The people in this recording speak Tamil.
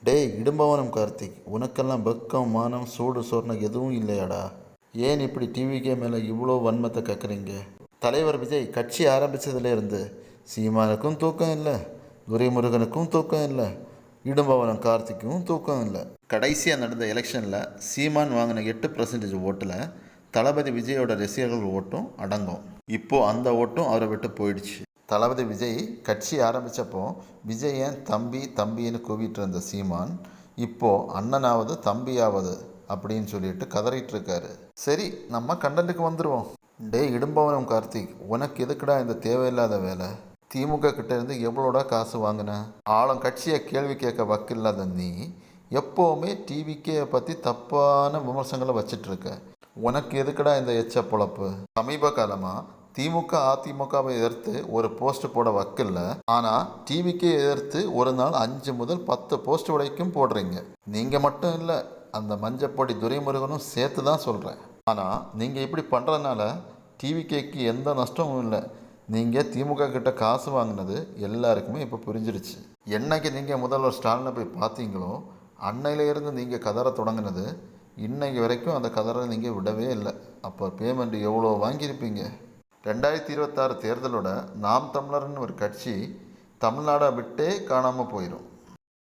டேய் இடும்பவனம் கார்த்திக், உனக்கெல்லாம் வெக்கம் மானம் சூடு சொர்ணம் எதுவும் இல்லையாடா? ஏன் இப்படி டிவிக்கே மேலே இவ்வளோ வன்மத்தை கக்குறீங்க? தலைவர் விஜய் கட்சி ஆரம்பித்ததுலேருந்து சீமானுக்கும் தூக்கம் இல்லை, துரைமுருகனுக்கும் தூக்கம் இல்லை, இடும்பவனம் கார்த்திக்கும் தூக்கம் இல்லை. கடைசியாக நடந்த எலெக்ஷனில் சீமான் வாங்கின 8% ஓட்டில் தளபதி விஜயோட ரசிகர்கள் ஓட்டும் அடங்கும். இப்போது அந்த ஓட்டும் அவரை விட்டு போயிடுச்சு. தளபதி விஜய் கட்சி ஆரம்பித்தப்போ விஜயன் தம்பி தம்பின்னு கூவிட்டு இருந்த சீமான் இப்போது அண்ணனாவது தம்பியாவது அப்படின்னு சொல்லிட்டு கதறிட்டு இருக்காரு. சரி, நம்ம கண்டென்ட்டுக்கு வந்துடுவோம். டே இடும்பவனம் கார்த்திக், உனக்கு எதுக்குடா இந்த தேவையில்லாத வேலை? திமுக கிட்ட இருந்து எவ்வளோடா காசு வாங்கின? ஆளும் கட்சியை கேள்வி கேட்க வக்கில்லாத நீ எப்போவுமே டிவிக்கே பற்றி தப்பான விமர்சனங்களை வச்சிட்ருக்க. உனக்கு எதுக்குடா இந்த எச்ச பொழப்பு? சமீப காலமாக திமுக அதிமுகவை எதிர்த்து ஒரு போஸ்ட் போட வக்கில்ல, ஆனால் டிவிக்கே எதிர்த்து ஒரு நாள் 5 முதல் 10 போஸ்ட் வரைக்கும் போடுறீங்க. நீங்கள் மட்டும் இல்லை, அந்த மஞ்சப்பொடி துரைமுருகனும் சேர்த்து தான் சொல்கிறேன். ஆனால் நீங்கள் இப்படி பண்ணுறதுனால டிவிகேக்கு எந்த நஷ்டமும் இல்லை. நீங்கள் திமுக கிட்ட காசு வாங்கினது எல்லாருக்குமே இப்போ புரிஞ்சிருச்சு. என்னைக்கு நீங்கள் முதல்வர் ஸ்டாலினை போய் பார்த்தீங்களோ அன்னையிலேருந்து நீங்கள் கதற தொடங்கினது இன்னைக்கு வரைக்கும் அந்த கதரை நீங்கள் விடவே இல்லை. அப்போ பேமெண்ட் எவ்வளோ வாங்கியிருப்பீங்க? 2026 தேர்தலோட நாம் தமிழர்னு ஒரு கட்சி தமிழ்நாடை விட்டே காணாமல் போயிடும்.